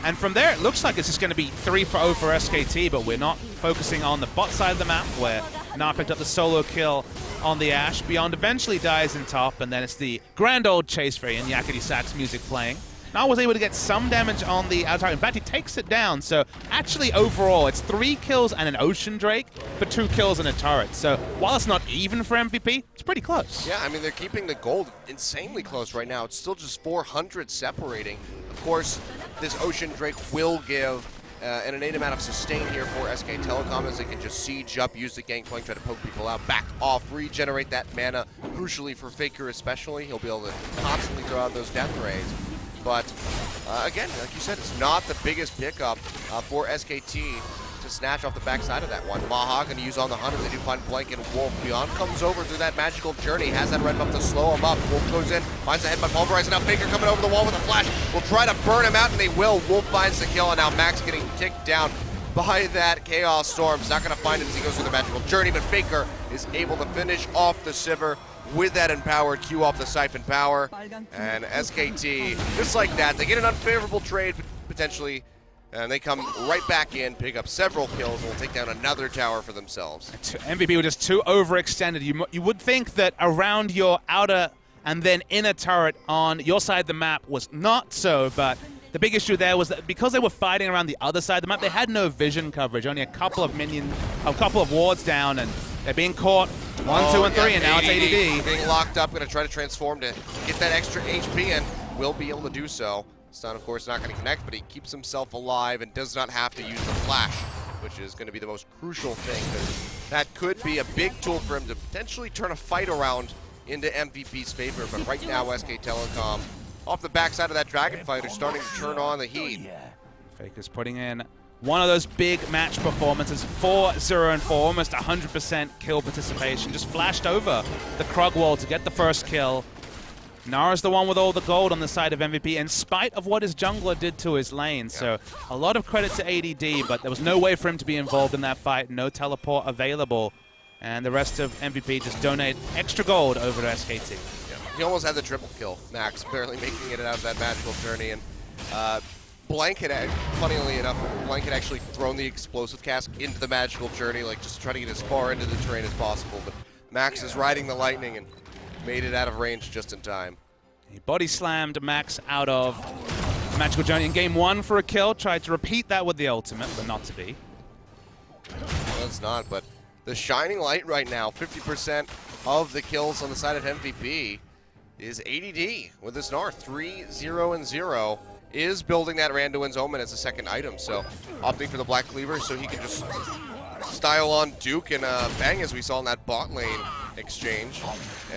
And from there, it looks like it's just going to be 3 for 0 for SKT, but we're not focusing on the bot side of the map, where Gnar picked up the solo kill on the Ashe. Beyond eventually dies in top, and then it's the grand old chase for Ian, Yakety Sax music playing. Gnar was able to get some damage on the outside. In fact, he takes it down. So actually, overall, it's 3 kills and an Ocean Drake for 2 kills and a turret. So while it's not even for MVP, it's pretty close. Yeah, I mean, they're keeping the gold insanely close right now. It's still just 400 separating. Of course, this Ocean Drake will give an innate amount of sustain here for SK Telecom as they can just siege up, use the Gangplank, try to poke people out, back off, regenerate that mana, crucially for Faker especially. He'll be able to constantly throw out those death rays. But again, like you said, it's not the biggest pickup for SKT to snatch off the backside of that one. Maha going to use on the Hunter. They do find Blank and Wolf. Beyond comes over through that magical journey. Has that red buff to slow him up. Wolf goes in, finds the head by Pulverize, and now Faker coming over the wall with a flash. Will try to burn him out, and they will. Wolf finds the kill, and now Max getting ticked down by that Chaos Storm. He's not going to find it as he goes through the magical journey, but Faker is able to finish off the Sivir with that empowered Q off the Siphon Power. And SKT, just like that, they get an unfavorable trade potentially, and they come right back in, pick up several kills, and will take down another tower for themselves. MVP were just too overextended. You would think that around your outer and then inner turret on your side of the map was not so, but the big issue there was that because they were fighting around the other side of the map, they had no vision coverage, only a couple of wards down, and they're being caught 1, 2, and 3, and now it's ADD. Being locked up, going to try to transform to get that extra HP, and will be able to do so. Stun, of course, not going to connect, but he keeps himself alive and does not have to use the flash, which is going to be the most crucial thing, because that could be a big tool for him to potentially turn a fight around into MVP's favor. But right now, SK Telecom, off the backside of that Dragon Fight, are starting to turn on the heat. Faker's putting in one of those big match performances, 4-0 and 4, almost 100% kill participation. Just flashed over the Krug wall to get the first kill. Nara's the one with all the gold on the side of MVP, in spite of what his jungler did to his lane. So a lot of credit to ADD, but there was no way for him to be involved in that fight. No teleport available. And the rest of MVP just donate extra gold over to SKT. Yeah. He almost had the triple kill, Max, barely making it out of that magical journey. And Blank had, funnily enough, Blank had actually thrown the explosive cask into the magical journey, like just trying to get as far into the terrain as possible. But Max is riding the lightning and made it out of range just in time. He body slammed Max out of magical journey in game 1 for a kill. Tried to repeat that with the ultimate, but not to be. Well, it's not, but the shining light right now, 50% of the kills on the side of MVP is ADD with this Gnar. 3-0 and 0 is building that Randuin's Omen as a second item. So opting for the Black Cleaver so he can just style on Duke and bang, as we saw in that bot lane exchange.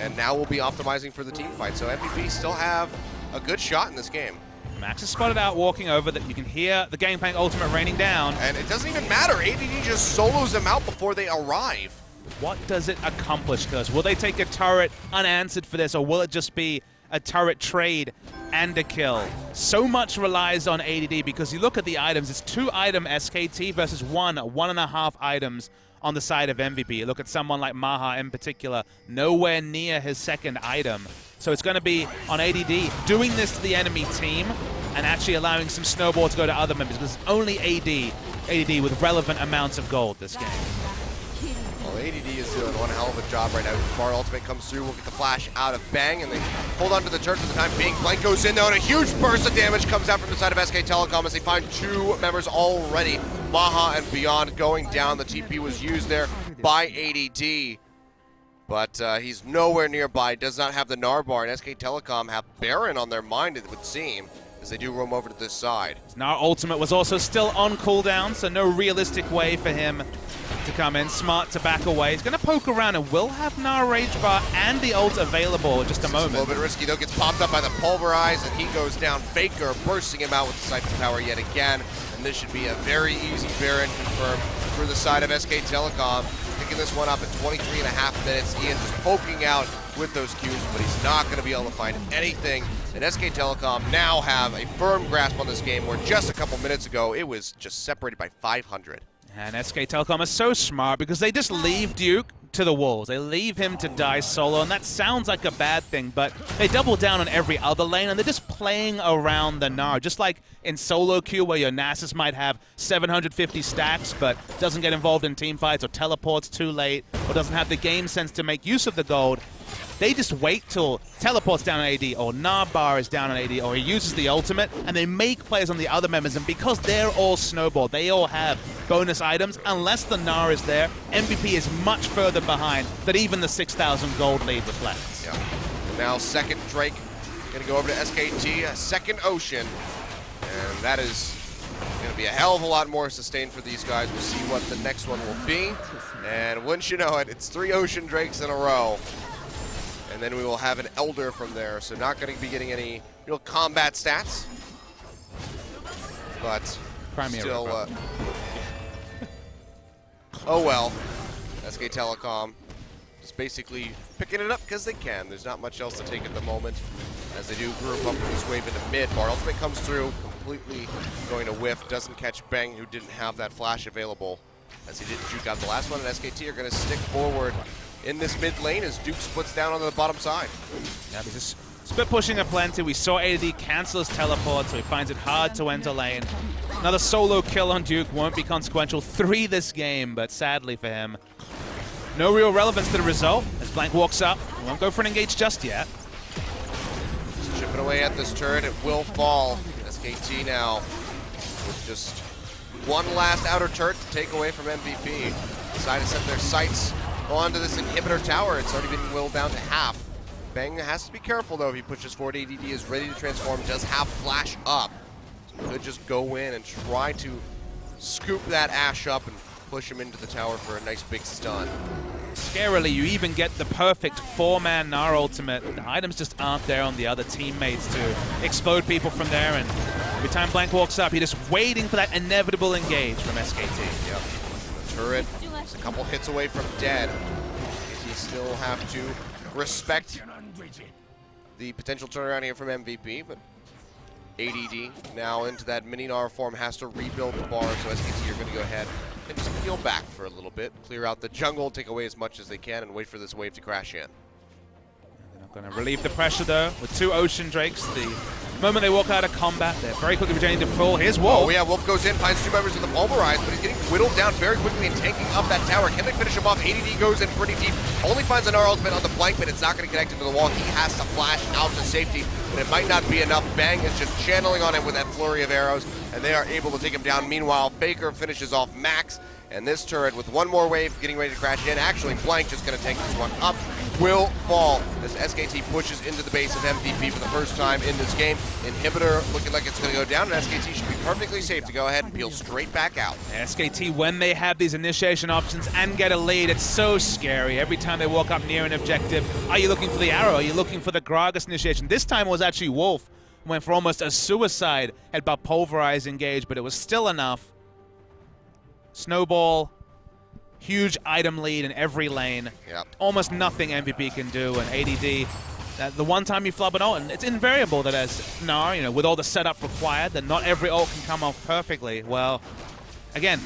And now we'll be optimizing for the team fight. So MVP still have a good shot in this game. Max is spotted out walking over, that you can hear the Gangplank ultimate raining down. And it doesn't even matter. ADD just solos them out before they arrive. What does it accomplish, Curse? Will they take a turret unanswered for this, or will it just be a turret trade and a kill? So much relies on ADD, because you look at the items, it's 2-item SKT versus 1.5 items on the side of MVP. You look at someone like Maha in particular, nowhere near his second item. So it's going to be on ADD doing this to the enemy team and actually allowing some snowball to go to other members, because it's only ADD with relevant amounts of gold this game. Well, ADD is doing one hell of a job right now. Bar ultimate comes through, we'll get the flash out of Bang, and they hold on to the turret for the time being. Blank goes in though, and a huge burst of damage comes out from the side of SK Telecom as they find 2 members already. Maha and Beyond going down. The TP was used there by ADD, but he's nowhere nearby. Does not have the Gnar bar, and SK Telecom have Baron on their mind, it would seem, as they do roam over to this side. Gnar ultimate was also still on cooldown, so no realistic way for him to come in. Smart to back away. He's going to poke around and will have Gnar Rage Bar and the ult available in just a moment. A little bit risky though, gets popped up by the Pulverize, and he goes down. Faker bursting him out with the Siphon Power yet again, and this should be a very easy Baron confirmed for the side of SK Telecom. Picking this one up at 23.5 minutes. Ian just poking out with those Qs, but he's not going to be able to find anything. And SK Telecom now have a firm grasp on this game, where just a couple minutes ago it was just separated by 500. And SK Telecom is so smart, because they just leave Duke to the wolves. They leave him to die solo, and that sounds like a bad thing, but they double down on every other lane, and they're just playing around the Gnar. Just like in solo queue, where your Nasus might have 750 stacks, but doesn't get involved in team fights, or teleports too late, or doesn't have the game sense to make use of the gold. They just wait till teleport's down on AD, or Gnar is down on AD, or he uses the ultimate, and they make plays on the other members, and because they're all snowballed, they all have bonus items, unless the Gnar is there, MVP is much further behind than even the 6,000 gold lead reflects. Yeah. And now second Drake gonna go over to SKT, a second Ocean, and that is gonna be a hell of a lot more sustained for these guys. We'll see what the next one will be, and wouldn't you know it, it's 3 Ocean Drakes in a row. And then we will have an Elder from there, so not going to be getting any real combat stats. But still, oh well. SK Telecom just basically picking it up because they can. There's not much else to take at the moment, as they do group up this wave into mid. Bar ultimate comes through, completely going to whiff. Doesn't catch Bang, who didn't have that flash available, as he didn't juke out the last one. And SKT are going to stick forward in this mid lane as Duke splits down on the bottom side. Yeah, he's just split pushing a plenty. We saw AD cancel his teleport, so he finds it hard to enter lane. Another solo kill on Duke won't be consequential. 3 this game, but sadly for him, no real relevance to the result as Blank walks up. He won't go for an engage just yet. Just chipping away at this turret, it will fall. SKT now with just one last outer turret to take away from MVP. Decide to set their sights onto this inhibitor tower. It's already been whittled down to half. Bang has to be careful though if he pushes forward. ADD is ready to transform, does have flash up. So could just go in and try to scoop that Ashe up and push him into the tower for a nice big stun. Scarily, you even get the perfect 4-man Gnar ultimate. The items just aren't there on the other teammates to explode people from there, and every time Blank walks up, you're just waiting for that inevitable engage from SKT. Yep. The turret is a couple hits away from dead. You still have to respect the potential turnaround here from MVP, but ADD now into that mini Gnar form has to rebuild the bar, so SKT are going to go ahead and just peel back for a little bit, clear out the jungle, take away as much as they can, and wait for this wave to crash in. They're not going to relieve the pressure though with 2 Ocean Drakes. The moment they walk out of combat, they're very quickly returning to full. Here's Wolf. Oh yeah, Wolf goes in, finds 2 members of the Pulverize, but he's getting whittled down very quickly and tanking up that tower. Can they finish him off? ADD goes in pretty deep, only finds an R ultimate on the Blank, but it's not going to connect into the wall. He has to flash out to safety, but it might not be enough. Bang is just channeling on him with that flurry of arrows, and they are able to take him down. Meanwhile, Faker finishes off Max, and this turret with one more wave getting ready to crash in. Actually, Blank just going to tank this one up. Will fall as SKT pushes into the base of MVP for the first time in this game. Inhibitor looking like it's going to go down, and SKT should be perfectly safe to go ahead and peel straight back out. SKT, when they have these initiation options and get a lead, it's so scary. Every time they walk up near an objective, are you looking for the arrow? Are you looking for the Gragas initiation? This time it was actually Wolf. Went for almost a suicide headbutt Pulverize engage, but it was still enough. Snowball, huge item lead in every lane. Yep. Almost nothing MVP can do, and ADD, the one time you flub an ult, and it's invariable that as Gnar, with all the setup required, that not every ult can come off perfectly. Well, again,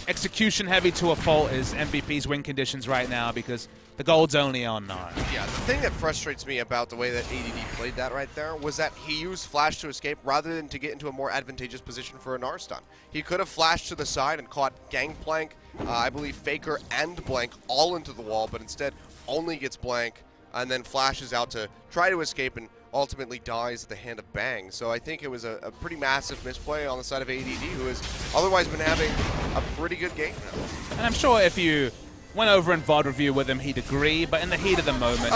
execution heavy to a fault is MVP's win conditions right now, because the gold's only on Gnar. Yeah, the thing that frustrates me about the way that ADD played that right there was that he used flash to escape rather than to get into a more advantageous position for a Gnar stun. He could have flashed to the side and caught Gangplank, I believe Faker and Blank all into the wall, but instead only gets Blank and then flashes out to try to escape and ultimately dies at the hand of Bang. So I think it was a pretty massive misplay on the side of ADD, who has otherwise been having a pretty good game now. And I'm sure if you went over in VOD review with him, he'd agree, but in the heat of the moment,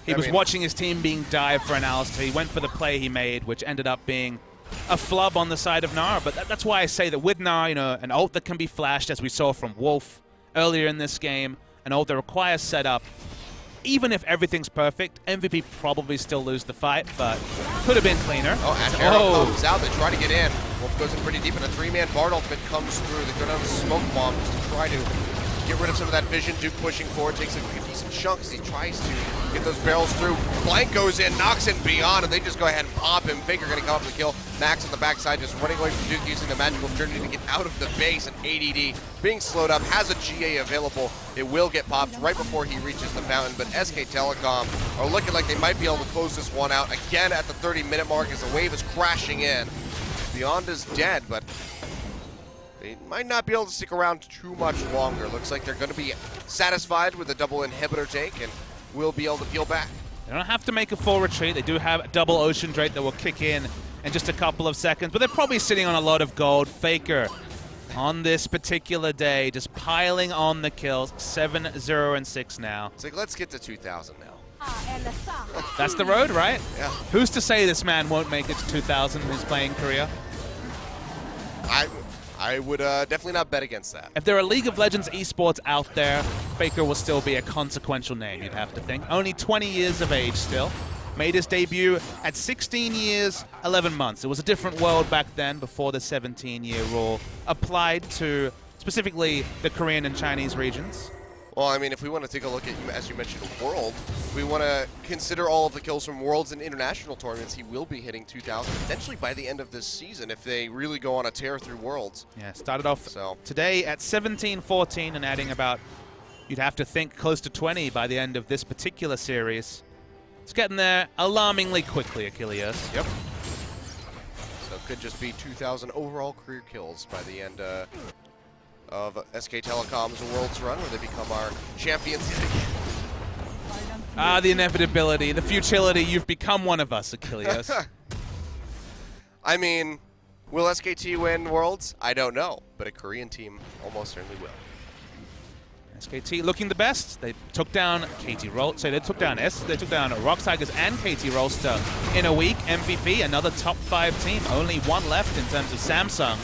he was watching his team being dived for an Alistair. He went for the play he made, which ended up being a flub on the side of Gnar. But that's why I say that with Gnar, an ult that can be flashed, as we saw from Wolf earlier in this game, an ult that requires setup. Even if everything's perfect, MVP probably still lose the fight, but could have been cleaner. Oh, Ashe Arrow comes out. They try to get in. Wolf goes in pretty deep, and a 3-man Bard ultimate comes through. They go down the smoke bomb just to try to get rid of some of that vision. Duke pushing forward, takes a decent chunk as he tries to get those barrels through. Blank goes in, knocks in beyond, and they just go ahead and pop him. Faker going to come up with the kill. Max on the backside just running away from Duke, using the magical journey to get out of the base, and ADD being slowed up, has a GA available. It will get popped right before he reaches the fountain, but SK Telecom are looking like they might be able to close this one out again at the 30-minute mark as the wave is crashing in. Beyond is dead, but they might not be able to stick around too much longer. Looks like they're going to be satisfied with a double inhibitor take, and will be able to peel back. They don't have to make a full retreat. They do have a double Ocean Drake that will kick in just a couple of seconds, but they're probably sitting on a lot of gold. Faker on this particular day, just piling on the kills. 7-0-6 now. It's like, let's get to 2,000 now. That's the road, right? Yeah. Who's to say this man won't make it to 2,000 in his playing career? I would definitely not bet against that. If there are League of Legends esports out there, Faker will still be a consequential name, you'd have to think. Only 20 years of age still. Made his debut at 16 years, 11 months. It was a different world back then before the 17-year rule applied to specifically the Korean and Chinese regions. Well, I mean, if we want to take a look at, as you mentioned, World, we want to consider all of the kills from Worlds and international tournaments. He will be hitting 2,000 potentially by the end of this season if they really go on a tear through Worlds. Yeah, started off today at 17-14 and adding about, you'd have to think, close to 20 by the end of this particular series. It's getting there alarmingly quickly, Achilles. Yep. So it could just be 2,000 overall career kills by the end of SK Telecom's Worlds run, where they become our champions. The inevitability, the futility. You've become one of us, Achilles. I mean, will SKT win Worlds? I don't know, but a Korean team almost certainly will. SKT looking the best. They took down KT Roll. So they took down Rock Tigers and KT Rolster in a week. MVP, another top 5 team. Only one left in terms of Samsung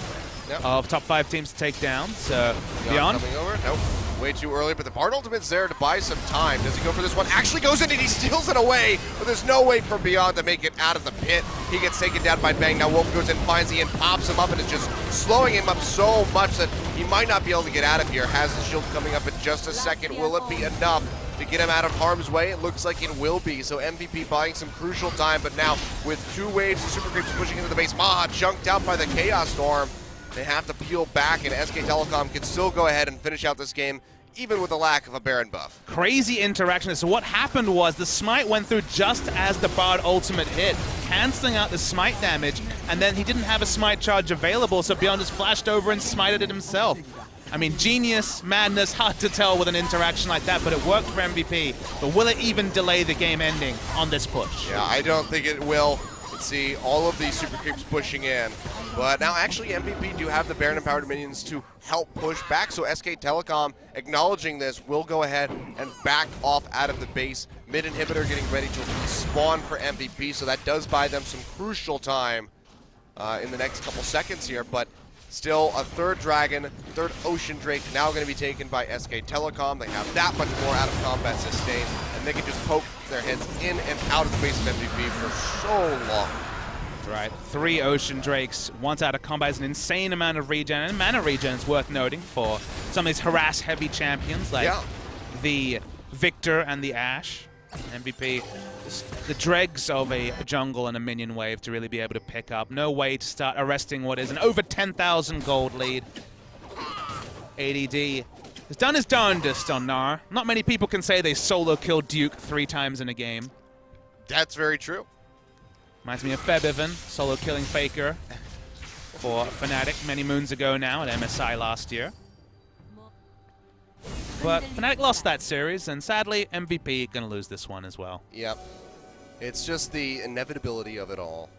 of top 5 teams to take down. So Beyond coming over. Nope. Way too early, but the Bard ultimate's there to buy some time. Does he go for this one? Actually goes in and he steals it away, but there's no way for Beyond to make it out of the pit. He gets taken down by Bang. Now Wolf goes in, finds Ian, pops him up, and is just slowing him up so much that he might not be able to get out of here. Has the shield coming up in just a second. Will it be enough to get him out of harm's way? It looks like it will be. So MVP buying some crucial time, but now with 2 waves of Super Creeps pushing into the base, Maha chunked out by the Chaos Storm. They have to peel back, and SK Telecom can still go ahead and finish out this game, even with the lack of a Baron buff. Crazy interaction. So what happened was the smite went through just as the Bard ultimate hit, canceling out the smite damage, and then he didn't have a smite charge available, so Beyond just flashed over and smited it himself. I mean, genius, madness, hard to tell with an interaction like that, but it worked for MVP. But will it even delay the game ending on this push? Yeah, I don't think it will. Let's see all of these Super Creeps pushing in. But now actually MVP do have the Baron empowered minions to help push back, so SK Telecom, acknowledging this, will go ahead and back off out of the base. Mid inhibitor getting ready to spawn for MVP, so that does buy them some crucial time in the next couple seconds here, but still a 3rd Dragon, 3rd Ocean Drake now going to be taken by SK Telecom. They have that much more out of combat sustain, and they can just poke their heads in and out of the base of MVP for so long. Right, 3 Ocean Drakes, once out of combat is an insane amount of regen, and mana regen is worth noting for some of these harass-heavy champions like the Victor and the Ashe. MVP, the dregs of a jungle and a minion wave to really be able to pick up. No way to start arresting what is an over 10,000 gold lead. ADD has done his darndest on Gnar. Not many people can say they solo killed Duke 3 times in a game. That's very true. Reminds me of Febiven, solo killing Faker for Fnatic many moons ago now at MSI last year. But Fnatic lost that series, and sadly, MVP gonna lose this one as well. Yep. It's just the inevitability of it all.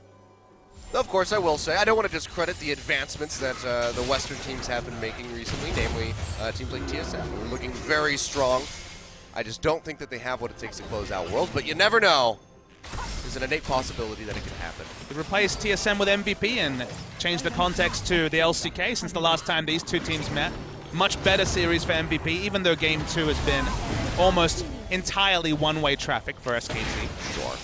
Though, of course, I will say, I don't want to discredit the advancements that the Western teams have been making recently, namely teams like TSM, who are looking very strong. I just don't think that they have what it takes to close out Worlds, but you never know. There's an innate possibility that it could happen. They replaced TSM with MVP and changed the context to the LCK since the last time these 2 teams met. Much better series for MVP, even though Game 2 has been almost entirely one-way traffic for SKT. Sure.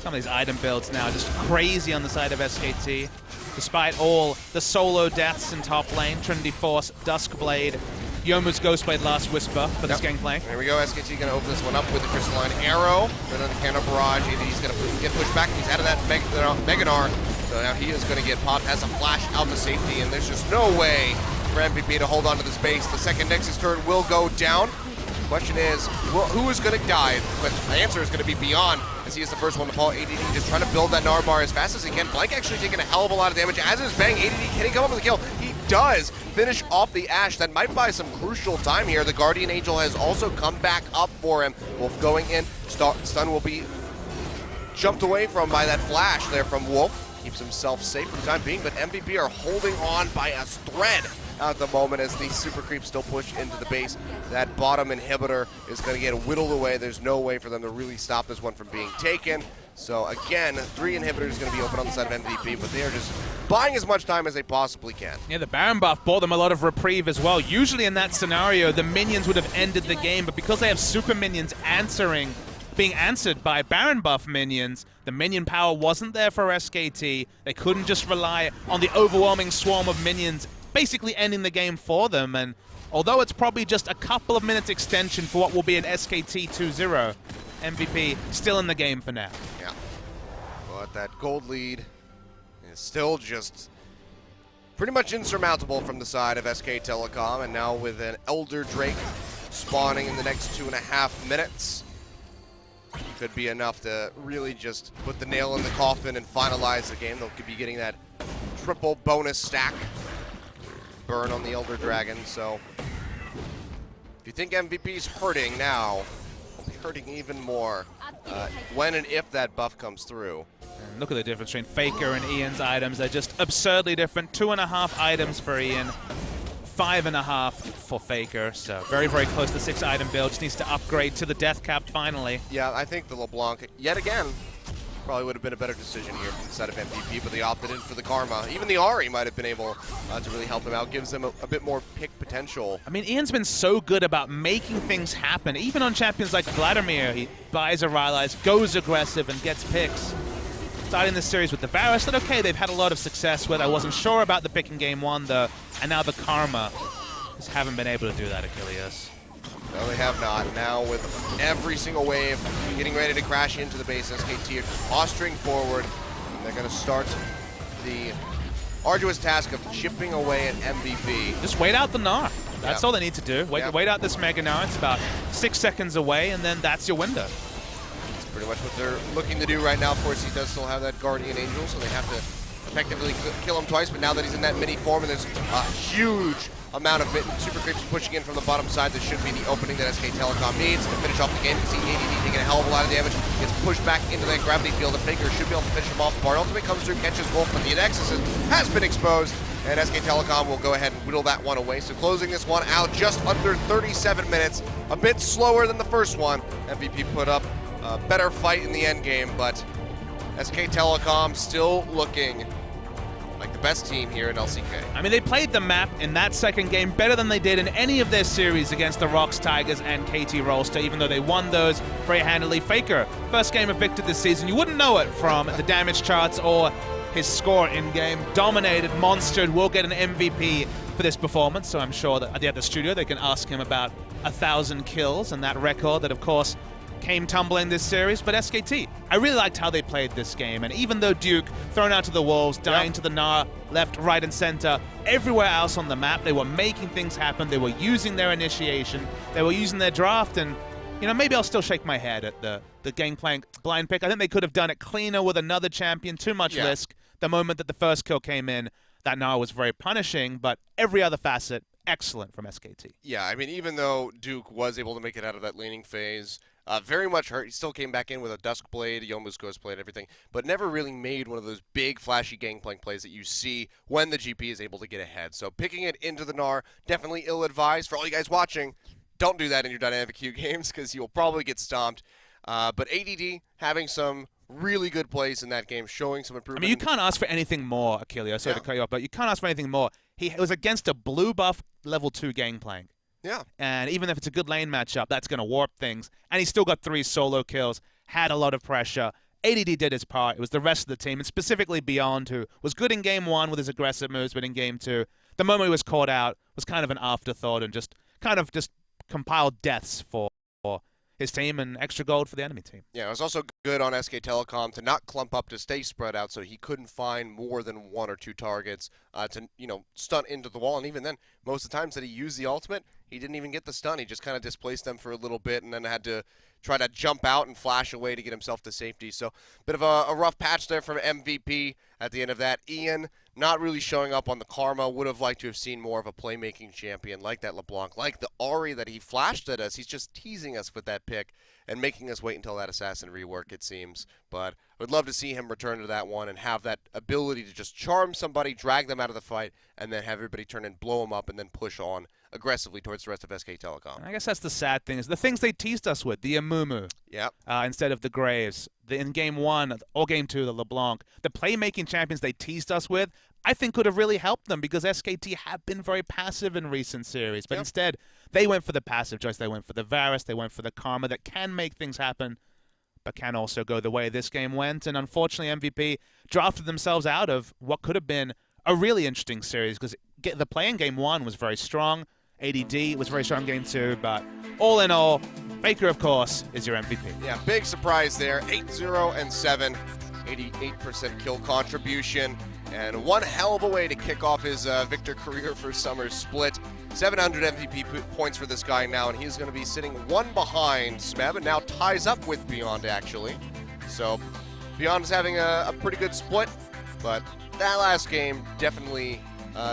Some of these item builds now just crazy on the side of SKT. Despite all the solo deaths in top lane, Trinity Force, Duskblade, Yomu's Ghostblade Last Whisper for this gangplank. There we go, SKT going to open this one up with the Crystalline Arrow. Then the Cannon Barrage, he's going to get pushed back. He's out of that Mega Gnar. So now he is going to get popped, has a flash out to safety, and there's just no way for MVP to hold on to this base. The second Nexus turret will go down. The question is, who is going to die? The answer is going to be Beyond, as he is the first one to fall. ADD just trying to build that Gnar bar as fast as he can. Blank actually taking a hell of a lot of damage, as is Bang. ADD, can he come up with a kill? He does finish off the Ashe. That might buy some crucial time here. The Guardian Angel has also come back up for him. Wolf going in. Stun will be jumped away from by that flash there from Wolf. Keeps himself safe for the time being, but MVP are holding on by a thread at the moment as the super creeps still push into the base. That bottom inhibitor is going to get whittled away. There's no way for them to really stop this one from being taken. So again, 3 inhibitors is going to be open on the side of MVP, but they are just buying as much time as they possibly can. Yeah, the Baron buff bought them a lot of reprieve as well. Usually in that scenario, the minions would have ended the game, but because they have super minions being answered by Baron buff minions, the minion power wasn't there for SKT. They couldn't just rely on the overwhelming swarm of minions basically ending the game for them. And although it's probably just a couple of minutes extension for what will be an SKT 2-0, MVP still in the game for now. Yeah, but that gold lead is still just pretty much insurmountable from the side of SK Telecom, and now with an Elder Drake spawning in the next 2.5 minutes, could be enough to really just put the nail in the coffin and finalize the game. They'll be getting that triple bonus stack burn on the Elder Dragon, so if you think MVP's hurting now, will be hurting even more when and if that buff comes through. And look at the difference between Faker and Ian's items. They're just absurdly different. 2.5 items for Ian, 5.5 for Faker, so very, very close to the 6-item build. Just needs to upgrade to the death cap finally. Yeah, I think the LeBlanc, yet again, probably would have been a better decision here from the side of MVP, but they opted in for the Karma. Even the Ahri might have been able to really help them out, gives them a bit more pick potential. I mean, Ian's been so good about making things happen. Even on champions like Vladimir, he buys a Rylai's, goes aggressive, and gets picks. Starting this series with the Varus, that okay, they've had a lot of success with. I wasn't sure about the pick in game 1, though, and now the Karma. Just haven't been able to do that, Achilles. No, they have not. Now with every single wave getting ready to crash into the base, SKT are posturing forward. And they're going to start the arduous task of chipping away at MVP. Just wait out the Gnar. That's all they need to do. Wait out this Mega Gnar. It's about 6 seconds away, and then that's your window. That's pretty much what they're looking to do right now. Of course, he does still have that Guardian Angel, so they have to effectively kill him twice. But now that he's in that mini form, and there's a huge amount of super creeps pushing in from the bottom side, this should be the opening that SK Telecom needs to finish off the game. You can see ADD taking a hell of a lot of damage, gets pushed back into that gravity field, and Faker should be able to finish him off. Bar ultimate comes through, catches Wolf, but the Nexus has been exposed, and SK Telecom will go ahead and whittle that one away. So closing this one out just under 37 minutes, a bit slower than the first one. MVP put up a better fight in the end game, but SK Telecom still looking like the best team here in LCK. I mean, they played the map in that second game better than they did in any of their series against the Rocks, Tigers, and KT Rolster, even though they won those very handily. Faker, first game evicted this season. You wouldn't know it from the damage charts or his score in-game. Dominated, monstered, will get an MVP for this performance, so I'm sure that at the studio they can ask him about 1,000 kills and that record that, of course, came tumbling this series. But SKT, I really liked how they played this game, and even though Duke thrown out to the wolves, dying to the Gnar, left, right, and center, everywhere else on the map, they were making things happen. They were using their initiation, they were using their draft, and you know, maybe I'll still shake my head at the Gangplank blind pick. I think they could have done it cleaner with another champion. Too much risk. The moment that the first kill came in, that Gnar was very punishing, but every other facet, excellent from SKT. Yeah, I mean, even though Duke was able to make it out of that laning phase, very much hurt. He still came back in with a Dusk Blade, Yomu's Ghost Blade, everything, but never really made one of those big, flashy Gangplank plays that you see when the GP is able to get ahead. So picking it into the Gnar, definitely ill-advised. For all you guys watching, don't do that in your Dynamic Q games because you'll probably get stomped. But ADD having some really good plays in that game, showing some improvement. I mean, you can't ask for anything more, Achilles. Sorry to cut you off, but you can't ask for anything more. He was against a blue buff level 2 Gangplank. Yeah. And even if it's a good lane matchup, that's going to warp things. And he still got 3 solo kills, had a lot of pressure. ADD did his part. It was the rest of the team, and specifically Beyond, who was good in game 1 with his aggressive moves, but in game 2, the moment he was caught out was kind of an afterthought and just compiled deaths for his team and extra gold for the enemy team. Yeah, it was also good on SK Telecom to not clump up, to stay spread out so he couldn't find more than 1 or 2 targets to, stunt into the wall. And even then, most of the times that he used the ultimate, he didn't even get the stun. He just kind of displaced them for a little bit and then had to try to jump out and flash away to get himself to safety. So, bit of a rough patch there from MVP at the end of that. Ian not really showing up on the Karma. Would have liked to have seen more of a playmaking champion like that LeBlanc, like the Ahri that he flashed at us. He's just teasing us with that pick and making us wait until that Assassin rework, it seems. But I would love to see him return to that one and have that ability to just charm somebody, drag them out of the fight, and then have everybody turn and blow them up and then push on aggressively towards the rest of SK Telecom. I guess that's the sad thing, is the things they teased us with, the Amumu instead of the Graves, in Game 1 or Game 2, the LeBlanc, the playmaking champions they teased us with, I think could have really helped them because SKT have been very passive in recent series. But instead, they went for the passive choice. They went for the Varus. They went for the Karma that can make things happen, but can also go the way this game went. And unfortunately, MVP drafted themselves out of what could have been a really interesting series because the play in Game 1 was very strong. ADD was very strong in Game 2, but all in all, Faker, of course, is your MVP. Yeah, big surprise there. 8-0-7, 88% kill contribution, and one hell of a way to kick off his Victor career for Summer's split. 700 MVP points for this guy now, and he's going to be sitting one behind Smeb, and now ties up with Beyond, actually. So Beyond is having a pretty good split, but that last game definitely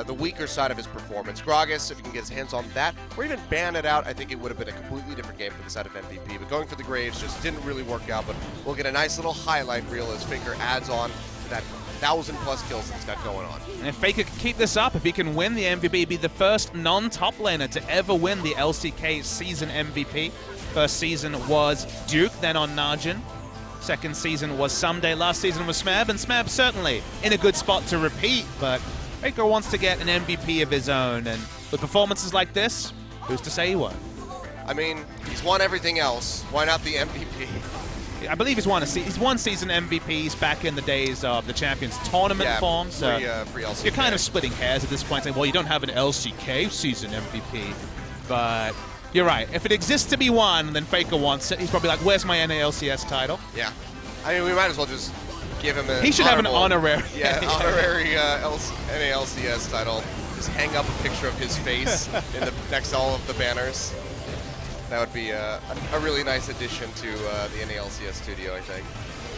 the weaker side of his performance. Gragas, if he can get his hands on that, or even ban it out, I think it would have been a completely different game for the side of MVP. But going for the Graves just didn't really work out, but we'll get a nice little highlight reel as Faker adds on to that 1,000+ kills that he's got going on. And if Faker can keep this up, if he can win the MVP, be the first non-top laner to ever win the LCK season MVP. First season was Duke, then on Najin. Second season was Someday. Last season was Smeb, and Smeb certainly in a good spot to repeat, but Faker wants to get an MVP of his own, and with performances like this, who's to say he won't? I mean, he's won everything else. Why not the MVP? I believe he's won season MVPs back in the days of the Champions Tournament form, so free LCK. You're kind of splitting hairs at this point, saying, well, you don't have an LCK season MVP, but you're right. If it exists to be won, then Faker wants it. He's probably like, where's my NA LCS title? Yeah. I mean, we might as well just give him a He should have an honorary. Yeah, honorary NA LCS title. Just hang up a picture of his face next to all of the banners. That would be a really nice addition to the NA LCS studio, I think.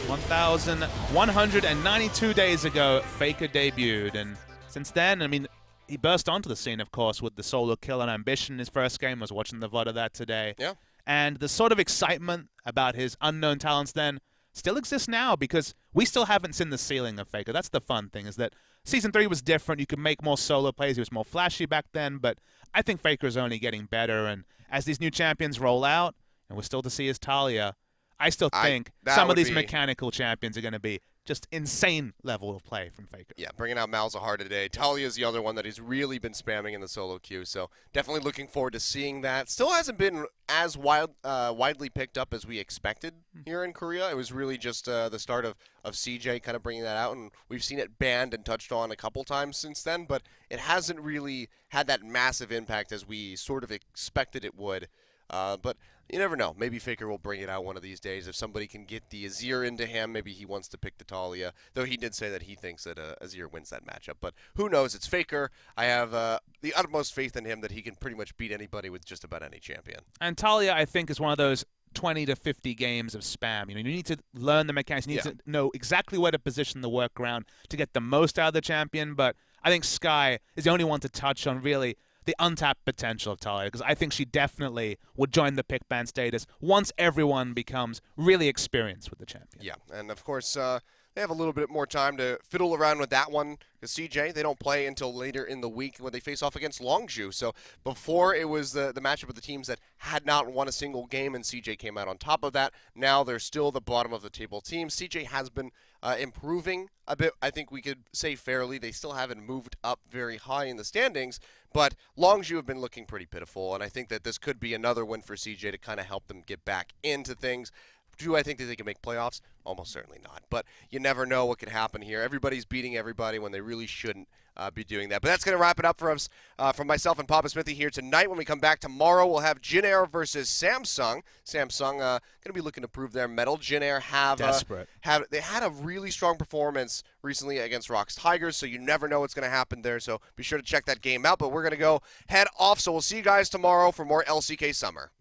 1,192 days ago, Faker debuted, and since then, I mean, he burst onto the scene, of course, with the solo kill and Ambition in his first game. I was watching the VOD of that today. Yeah. And the sort of excitement about his unknown talents then still exists now because we still haven't seen the ceiling of Faker. That's the fun thing, is that Season 3 was different. You could make more solo plays. He was more flashy back then, but I think Faker's only getting better, and as these new champions roll out, and we're still to see his Talia, I still think some of these mechanical champions are going to be just insane level of play from Faker. Yeah, bringing out Malzahar today. Talia is the other one that he's really been spamming in the solo queue, so definitely looking forward to seeing that. Still hasn't been as widely picked up as we expected here in Korea. It was really just the start of CJ kind of bringing that out, and we've seen it banned and touched on a couple times since then, but it hasn't really had that massive impact as we sort of expected it would. But you never know. Maybe Faker will bring it out one of these days. If somebody can get the Azir into him, maybe he wants to pick the Talia. Though he did say that he thinks that Azir wins that matchup. But who knows? It's Faker. I have the utmost faith in him that he can pretty much beat anybody with just about any champion. And Talia, I think, is one of those 20 to 50 games of spam. You know, you need to learn the mechanics. You need to know exactly where to position the workaround to get the most out of the champion. But I think Sky is the only one to touch on really the untapped potential of Talia, because I think she definitely would join the pick ban status once everyone becomes really experienced with the champion. Yeah, and of course, they have a little bit more time to fiddle around with that one, because CJ, they don't play until later in the week when they face off against Longju. So before it was the matchup of the teams that had not won a single game, and CJ came out on top of that. Now they're still the bottom of the table team. CJ has been improving a bit, I think we could say fairly. They still haven't moved up very high in the standings, but Longju have been looking pretty pitiful, and I think that this could be another win for CJ to kind of help them get back into things. Do I think that they can make playoffs? Almost certainly not. But you never know what could happen here. Everybody's beating everybody when they really shouldn't be doing that. But that's going to wrap it up for us, from myself and Papa Smithy here tonight. When we come back tomorrow, we'll have Jin Air versus Samsung. Samsung going to be looking to prove their mettle. Jin Air they had a really strong performance recently against Rock's Tigers, so you never know what's going to happen there. So be sure to check that game out. But we're going to go head off, so we'll see you guys tomorrow for more LCK Summer.